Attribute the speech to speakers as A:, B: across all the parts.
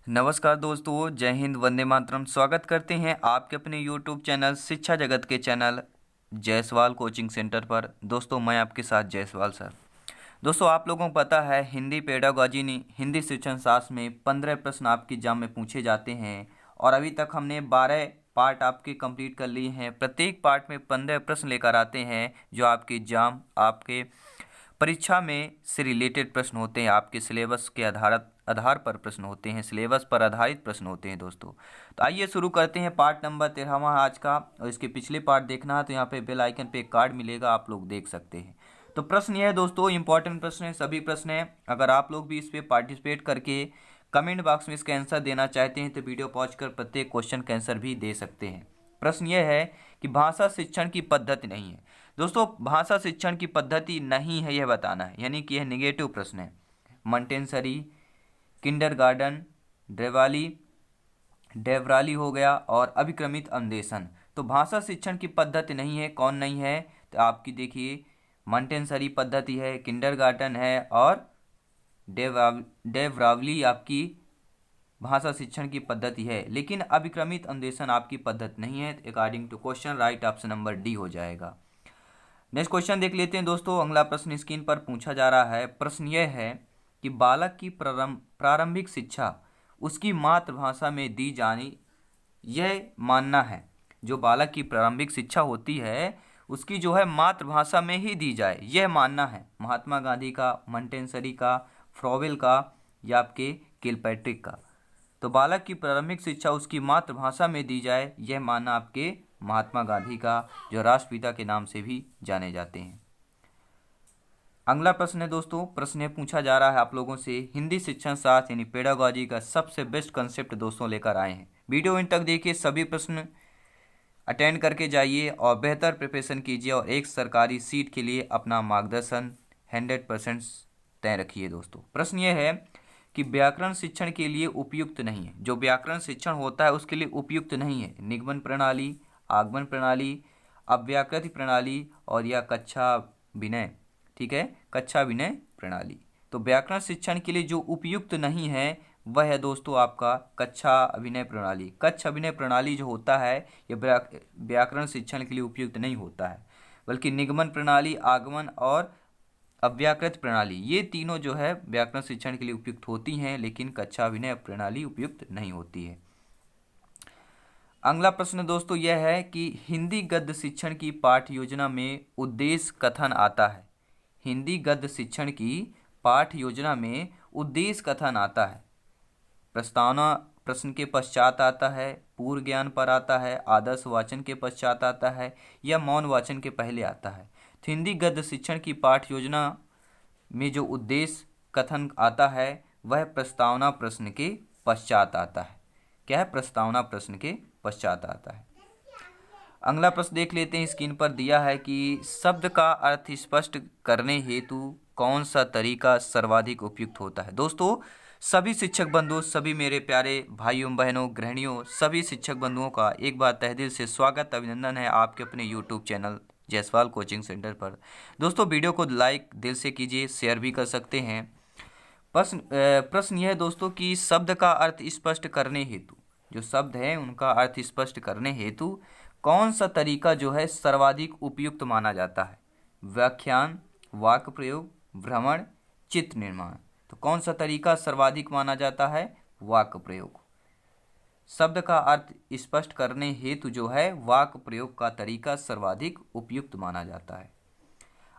A: नमस्कार दोस्तों, जय हिंद, वंदे मातरम। स्वागत करते हैं आपके अपने YouTube चैनल शिक्षा जगत के चैनल जायसवाल कोचिंग सेंटर पर। दोस्तों मैं आपके साथ जायसवाल सर। दोस्तों आप लोगों को पता है हिंदी पेडागॉजी ने हिंदी शिक्षण शास्त्र में 15 प्रश्न आपके एग्जाम में पूछे जाते हैं और अभी तक हमने 12 पार्ट आपके कंप्लीट कर लिए हैं। प्रत्येक पार्ट में 15 प्रश्न लेकर आते हैं जो आपके एग्जाम आपके परीक्षा में से रिलेटेड प्रश्न होते हैं। आपके सिलेबस के आधार पर प्रश्न होते हैं, सिलेबस पर आधारित प्रश्न होते हैं दोस्तों। तो आइए शुरू करते हैं पार्ट नंबर 13वां आज का। और इसके पिछले पार्ट देखना है तो यहाँ पे बेल आइकन पे एक कार्ड मिलेगा, आप लोग देख सकते हैं। तो प्रश्न यह है दोस्तों, इंपॉर्टेंट प्रश्न है, सभी प्रश्न है। अगर आप लोग भी इस पे पार्टिसिपेट करके कमेंट बॉक्स में इसका आंसर देना चाहते हैं तो वीडियो पॉज कर प्रत्येक क्वेश्चन का आंसर भी दे सकते हैं। प्रश्न यह है कि भाषा शिक्षण की पद्धति नहीं है। दोस्तों भाषा शिक्षण की पद्धति नहीं है यह बताना है, यानी कि यह निगेटिव प्रश्न है। मॉन्टेसरी, किंडरगार्टन, डेवराली हो गया और अभिक्रमित अन्वेषण। तो भाषा शिक्षण की पद्धति नहीं है, कौन नहीं है? तो आपकी देखिए मॉन्टेसरी पद्धति है, किंडरगार्टन है और डेवरावली आपकी भाषा शिक्षण की पद्धति है। लेकिन अभिक्रमित अन्वेषण आपकी पद्धति नहीं है। According to question right option number D हो जाएगा। नेक्स्ट क्वेश्चन देख लेते हैं दोस्तों। अगला प्रश्न स्क्रीन पर पूछा जा रहा है। प्रश्न यह है कि बालक की प्रारंभिक शिक्षा उसकी मातृभाषा में दी जानी, यह मानना है। जो बालक की प्रारंभिक शिक्षा होती है उसकी जो है मातृभाषा में ही दी जाए, यह मानना है। महात्मा गांधी का, मॉन्टेसरी का, फ्रोवेल का या आपके किलपैट्रिक का। तो बालक की प्रारंभिक शिक्षा उसकी मातृभाषा में दी जाए, यह मानना आपके महात्मा गांधी का, जो राष्ट्रपिता के नाम से भी जाने जाते हैं। अगला प्रश्न है दोस्तों। प्रश्न पूछा जा रहा है आप लोगों से, हिंदी शिक्षण शास्त्र यानी पेडागॉजी का सबसे बेस्ट कंसेप्ट दोस्तों लेकर आए हैं। वीडियो इन तक देखिए, सभी प्रश्न अटेंड करके जाइए और बेहतर प्रिपरेशन कीजिए और एक सरकारी सीट के लिए अपना मार्गदर्शन 100% तय रखिए दोस्तों। प्रश्न यह है कि व्याकरण शिक्षण के लिए उपयुक्त नहीं है। जो व्याकरण शिक्षण होता है उसके लिए उपयुक्त नहीं है। निगमन प्रणाली, आगमन प्रणाली, अव्याकृति प्रणाली और या कक्षा विनय, ठीक है, कक्षा विनय प्रणाली। तो व्याकरण शिक्षण के लिए जो उपयुक्त नहीं है वह है दोस्तों आपका कक्षा अभिनय प्रणाली। कक्षा अभिनय प्रणाली जो होता है ये व्याकरण शिक्षण के लिए उपयुक्त नहीं होता है, बल्कि निगमन प्रणाली, आगमन और अव्याकृत प्रणाली, ये तीनों जो है व्याकरण शिक्षण के लिए उपयुक्त होती हैं, लेकिन कक्षा अभिनय प्रणाली उपयुक्त नहीं होती है। अगला प्रश्न दोस्तों यह है कि हिंदी गद्य शिक्षण की पाठ्य योजना में उद्देश्य कथन आता है। हिंदी गद्य शिक्षण की पाठ्य योजना में उद्देश्य कथन आता है। प्रस्तावना प्रश्न के पश्चात आता है, पूर्व ज्ञान पर आता है, आदर्श वाचन के पश्चात आता है या मौन वाचन के पहले आता है। तो हिंदी गद्य शिक्षण की पाठ्य योजना में जो उद्देश्य कथन आता है वह प्रस्तावना प्रश्न के पश्चात आता है। क्या है? प्रस्तावना प्रश्न के पश्चात आता है। अगला प्रश्न देख लेते हैं, स्क्रीन पर दिया है कि शब्द का अर्थ स्पष्ट करने हेतु कौन सा तरीका सर्वाधिक उपयुक्त होता है। दोस्तों सभी शिक्षक बंधु, सभी मेरे प्यारे भाइयों बहनों, गृहिणियों, सभी शिक्षक बंधुओं का एक बार तहे दिल से स्वागत, अभिनंदन है आपके अपने YouTube channel Jaiswal coaching centre पर। दोस्तों वीडियो को लाइक दिल से कीजिए, शेयर भी कर सकते हैं। प्रश्न यह है दोस्तों कि शब्द का अर्थ स्पष्ट करने हेतु, जो शब्द है उनका अर्थ स्पष्ट करने हेतु कौन सा तरीका जो है सर्वाधिक उपयुक्त माना जाता है। व्याख्यान, वाक्य प्रयोग, भ्रमण, चित्र निर्माण। तो कौन सा तरीका सर्वाधिक माना जाता है? वाक्य प्रयोग। शब्द का अर्थ स्पष्ट करने हेतु जो है वाक्य प्रयोग का तरीका सर्वाधिक उपयुक्त माना जाता है।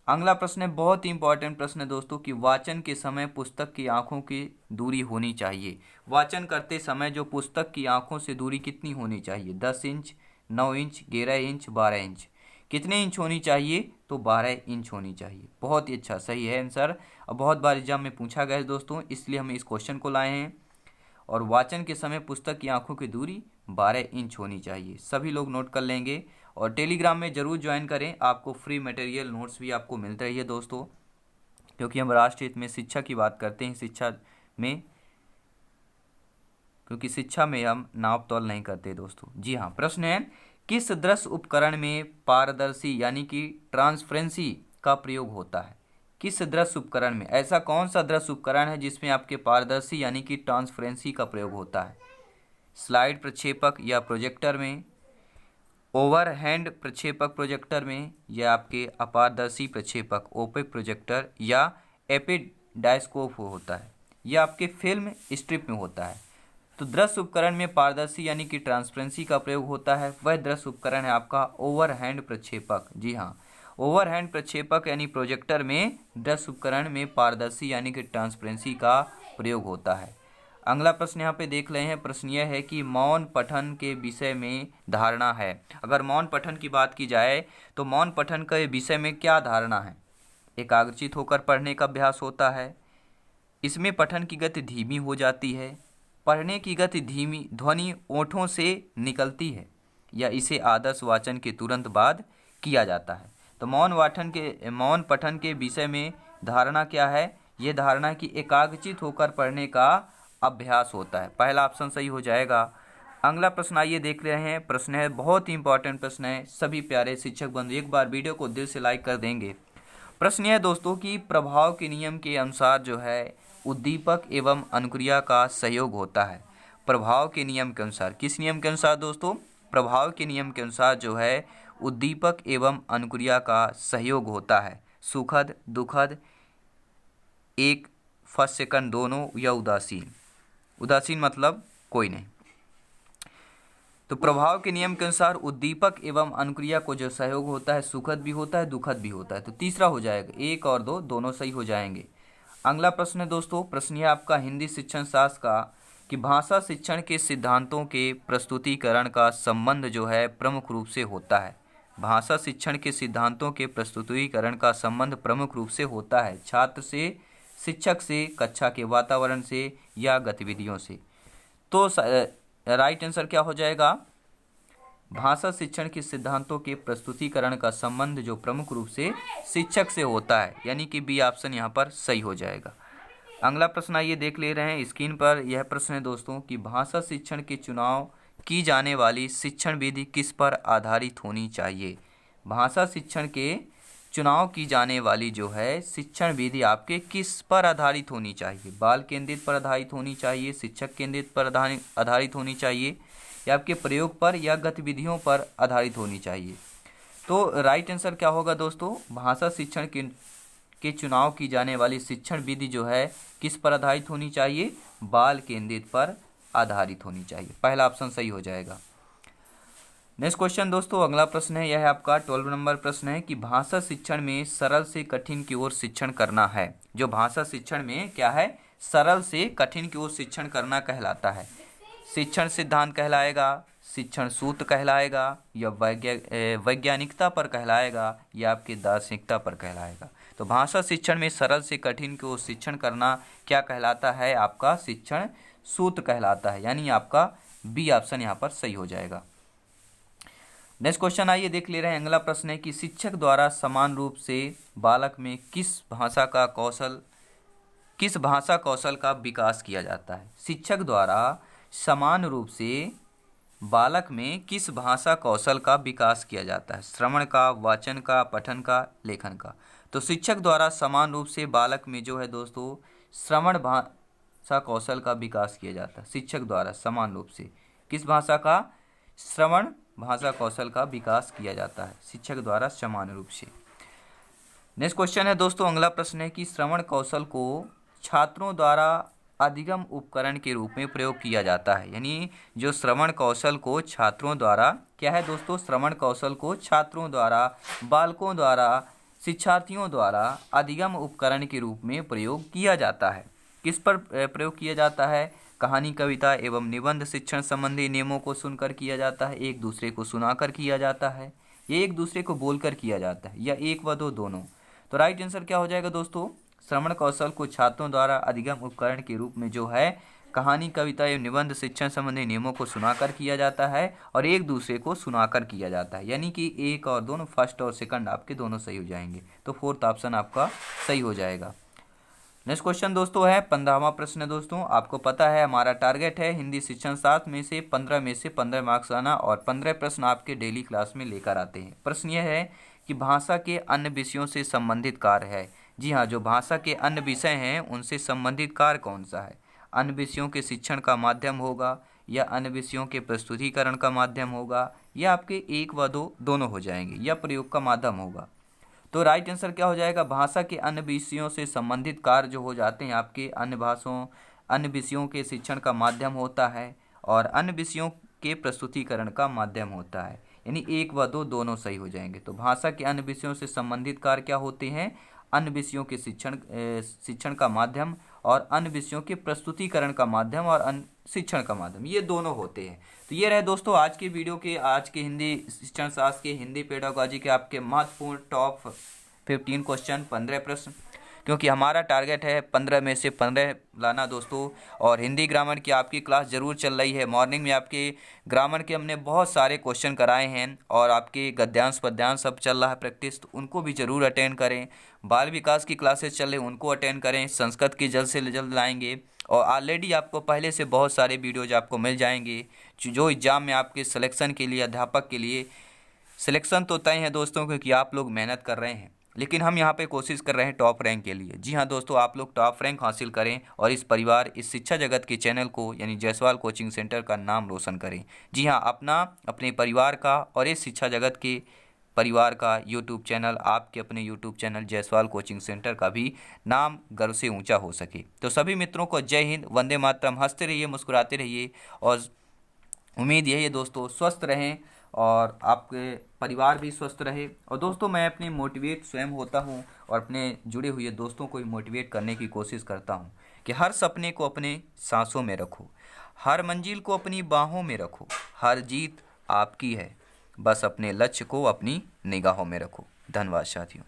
A: अगला प्रश्न है, बहुत ही इंपॉर्टेंट प्रश्न है दोस्तों, कि वाचन के समय पुस्तक की आंखों की दूरी होनी चाहिए। वाचन करते समय जो पुस्तक की आंखों से दूरी कितनी होनी चाहिए? 10 इंच, 9 इंच, 11 इंच, 12 इंच। कितने इंच होनी चाहिए? तो 12 इंच होनी चाहिए। बहुत ही अच्छा, सही है आंसर और बहुत बार एग्जाम में पूछा गया है दोस्तों, इसलिए हम इस क्वेश्चन को लाए हैं। और वाचन के समय पुस्तक की आंखों की दूरी 12 इंच होनी चाहिए। सभी लोग नोट कर लेंगे और टेलीग्राम में ज़रूर ज्वाइन करें, आपको फ्री मटेरियल नोट्स भी आपको मिलते रही है दोस्तों, क्योंकि हम राष्ट्रीय हित में शिक्षा की बात करते हैं। शिक्षा में, क्योंकि शिक्षा में हम नाप तोल नहीं करते दोस्तों। जी हाँ, प्रश्न है, किस दृश्य उपकरण में पारदर्शी यानी कि ट्रांसपेरेंसी का प्रयोग होता है? किस दृश्य उपकरण में, ऐसा कौन सा दृश्य उपकरण है जिसमें आपके पारदर्शी यानी कि ट्रांसपेरेंसी का प्रयोग होता है? स्लाइड प्रक्षेपक या प्रोजेक्टर में, ओवरहैंड प्रक्षेपक प्रोजेक्टर में, या आपके अपारदर्शी प्रक्षेपक ओपेक प्रोजेक्टर, या एपिडायस्कोप होता है, या आपके फिल्म स्ट्रिप में होता है। तो दृश्य उपकरण में पारदर्शी यानी कि ट्रांसपेरेंसी का प्रयोग होता है, वह दृश्य उपकरण है आपका ओवरहैंड प्रक्षेपक। जी हाँ, ओवरहैंड प्रक्षेपक यानी प्रोजेक्टर में दृश्य उपकरण में पारदर्शी यानी कि ट्रांसपेरेंसी का प्रयोग होता है। अगला प्रश्न यहाँ पे देख रहे हैं। प्रश्न यह है कि मौन पठन के विषय में धारणा है। अगर मौन पठन की बात की जाए तो मौन पठन के विषय में क्या धारणा है? एकाग्रचित होकर पढ़ने का अभ्यास होता है, इसमें पठन की गति धीमी हो जाती है, पढ़ने की गति धीमी, ध्वनि ओंठों से निकलती है, या इसे आदर्श वाचन के तुरंत बाद किया जाता है। तो मौन पठन के विषय में धारणा क्या है? ये धारणा कि एकाग्रचित होकर पढ़ने का अभ्यास होता है। पहला ऑप्शन सही हो जाएगा। अगला प्रश्न आइए देख रहे हैं। प्रश्न है, बहुत ही इंपॉर्टेंट प्रश्न है, सभी प्यारे शिक्षक बंधु एक बार वीडियो को दिल से लाइक कर देंगे। प्रश्न है दोस्तों कि प्रभाव के नियम के अनुसार जो है उद्दीपक एवं अनुक्रिया का सहयोग होता है। प्रभाव के नियम के अनुसार, किस नियम के अनुसार दोस्तों? प्रभाव के नियम के अनुसार जो है उद्दीपक एवं अनुक्रिया का सहयोग होता है। सुखद, दुखद, एक फर्स्ट सेकंड दोनों, या उदासीन। उदासीन मतलब कोई नहीं। तो प्रभाव के नियम के अनुसार उद्दीपक एवं अनुक्रिया को जो सहयोग होता है सुखद भी होता है, दुखद भी होता है। तो तीसरा हो जाएगा, एक और दो दोनों सही हो जाएंगे। अगला प्रश्न है दोस्तों, प्रश्न है आपका हिंदी शिक्षण शास्त्र का कि भाषा शिक्षण के सिद्धांतों के प्रस्तुतिकरण का संबंध जो है प्रमुख रूप से होता है। भाषा शिक्षण के सिद्धांतों के प्रस्तुतिकरण का संबंध प्रमुख रूप से होता है छात्र से, शिक्षक से, कक्षा के वातावरण से, या गतिविधियों से। तो राइट आंसर क्या हो जाएगा? भाषा शिक्षण के सिद्धांतों के प्रस्तुतिकरण का संबंध जो प्रमुख रूप से शिक्षक से होता है, यानी कि बी ऑप्शन यहाँ पर सही हो जाएगा। अगला प्रश्न आइए देख ले रहे हैं स्क्रीन पर। यह प्रश्न है दोस्तों कि भाषा शिक्षण के चुनाव की जाने वाली शिक्षण विधि किस पर आधारित होनी चाहिए? भाषा शिक्षण के चुनाव की जाने वाली जो है शिक्षण विधि आपके किस पर आधारित होनी चाहिए? बाल केंद्रित पर आधारित होनी चाहिए, शिक्षक केंद्रित पर आधारित होनी चाहिए, या आपके प्रयोग पर या गतिविधियों पर आधारित होनी चाहिए? तो राइट आंसर क्या होगा दोस्तों? भाषा शिक्षण के चुनाव की जाने वाली शिक्षण विधि जो है किस पर आधारित होनी चाहिए? बाल केंद्रित पर आधारित होनी चाहिए। पहला ऑप्शन सही हो जाएगा। नेक्स्ट क्वेश्चन दोस्तों, अगला प्रश्न है, यह है आपका 12 नंबर प्रश्न है कि भाषा शिक्षण में सरल से कठिन की ओर शिक्षण करना है। जो भाषा शिक्षण में क्या है? सरल से कठिन की ओर शिक्षण करना कहलाता है। शिक्षण सिद्धांत कहलाएगा, शिक्षण सूत्र कहलाएगा, या वैज्ञानिकता पर कहलाएगा, या आपकी दार्शनिकता पर कहलाएगा? तो भाषा शिक्षण में सरल से कठिन की ओर शिक्षण करना क्या कहलाता है? आपका शिक्षण सूत्र कहलाता है, यानी आपका बी ऑप्शन यहाँ पर सही हो जाएगा। नेक्स्ट क्वेश्चन आइए देख ले रहे हैं। अगला प्रश्न है कि शिक्षक द्वारा समान रूप से बालक में किस भाषा कौशल का विकास किया जाता है? शिक्षक द्वारा समान रूप से बालक में किस भाषा कौशल का विकास किया जाता है? श्रवण का, वाचन का, पठन का, लेखन का? तो शिक्षक द्वारा समान रूप से बालक में जो है दोस्तों श्रवण भाषा कौशल का विकास किया जाता है। शिक्षक द्वारा समान रूप से किस भाषा का? श्रवण भाषा कौशल का विकास किया जाता है शिक्षक द्वारा समान रूप से। नेक्स्ट क्वेश्चन है दोस्तों, अगला प्रश्न है कि श्रवण कौशल को छात्रों द्वारा अधिगम उपकरण के रूप में प्रयोग किया जाता है। यानी जो श्रवण कौशल को छात्रों द्वारा क्या है दोस्तों? श्रवण कौशल को छात्रों द्वारा, बालकों द्वारा, शिक्षार्थियों द्वारा अधिगम उपकरण के रूप में प्रयोग किया जाता है। किस पर प्रयोग किया जाता है? कहानी, कविता एवं निबंध शिक्षण संबंधी नियमों को सुनकर किया जाता है, एक दूसरे को सुनाकर किया जाता है, या एक दूसरे को बोलकर किया जाता है, या एक व दो दोनों? तो राइट आंसर क्या हो जाएगा दोस्तों? श्रवण कौशल को छात्रों द्वारा अधिगम उपकरण के रूप में जो है कहानी, कविता एवं निबंध शिक्षण संबंधी नियमों को सुनाकर किया जाता है, और एक दूसरे को सुनाकर किया जाता है। यानी कि एक और दोनों, फर्स्ट और सेकंड आपके दोनों सही हो जाएंगे। तो फोर्थ ऑप्शन आपका सही हो जाएगा। नेक्स्ट क्वेश्चन दोस्तों है 15वां प्रश्न है दोस्तों। आपको पता है हमारा टारगेट है हिंदी शिक्षण शास्त्र में से 15 मार्क्स आना, और 15 प्रश्न आपके डेली क्लास में लेकर आते हैं। प्रश्न यह है कि भाषा के अन्य विषयों से संबंधित कार्य है। जी हाँ, जो भाषा के अन्य विषय हैं उनसे संबंधित कार्य कौन सा है? अन्य विषयों के शिक्षण का माध्यम होगा, या अन्य विषयों के प्रस्तुतिकरण का माध्यम होगा, या आपके एक व दो दोनों हो जाएंगे, या प्रयोग का माध्यम होगा। तो राइट आंसर क्या हो जाएगा? भाषा के अन्य विषयों से संबंधित कार्य जो हो जाते हैं आपके अन्य विषयों के शिक्षण का माध्यम होता है, और अन्य विषयों के प्रस्तुतिकरण का माध्यम होता है। यानी एक व दो दोनों सही हो जाएंगे। तो भाषा के अन्य विषयों से संबंधित कार्य क्या होते हैं? अन्य विषयों के शिक्षण का माध्यम, और अन्य विषयों के प्रस्तुतिकरण का माध्यम, और अन्य शिक्षण का माध्यम, ये दोनों होते हैं। तो ये रहे दोस्तों आज के वीडियो के, आज के हिंदी शिक्षण शास्त्र के, हिंदी पेडागोजी के आपके महत्वपूर्ण टॉप 15 क्वेश्चन, 15 प्रश्न, क्योंकि हमारा टारगेट है 15 में से 15 लाना दोस्तों। और हिंदी ग्रामर की आपकी क्लास ज़रूर चल रही है। मॉर्निंग में आपके ग्रामर के हमने बहुत सारे क्वेश्चन कराए हैं, और आपके गद्यांश पद्यांश सब चल रहा है प्रैक्टिस, तो उनको भी ज़रूर अटेंड करें। बाल विकास की क्लासेस चल रही, उनको अटेंड करें। संस्कृत की जल्द से जल्द लाएंगे, और ऑलरेडी आपको पहले से बहुत सारे वीडियोज आपको मिल जाएंगे जो एग्ज़ाम में आपके सिलेक्शन के लिए, अध्यापक के लिए सिलेक्शन तो तय है दोस्तों, क्योंकि आप लोग मेहनत कर रहे हैं। लेकिन हम यहाँ पे कोशिश कर रहे हैं टॉप रैंक के लिए। जी हाँ दोस्तों, आप लोग टॉप रैंक हासिल करें, और इस शिक्षा जगत के चैनल को, यानी जायसवाल कोचिंग सेंटर का नाम रोशन करें। जी हाँ, अपने परिवार का और इस शिक्षा जगत के परिवार का यूट्यूब चैनल, आपके अपने YouTube channel Jaiswal coaching centre का भी नाम गर्व से ऊंचा हो सके। तो सभी मित्रों को जय हिंद, वंदे मातरम। हंसते रहिए, मुस्कुराते रहिए, और उम्मीद यही है दोस्तों स्वस्थ रहें, और आपके परिवार भी स्वस्थ रहे। और दोस्तों मैं अपनी मोटिवेट स्वयं होता हूं, और अपने जुड़े हुए दोस्तों को भी मोटिवेट करने की कोशिश करता हूं कि हर सपने को अपने सांसों में रखो, हर मंजिल को अपनी बाहों में रखो, हर जीत आपकी है, बस अपने लक्ष्य को अपनी निगाहों में रखो। धन्यवाद साथियों।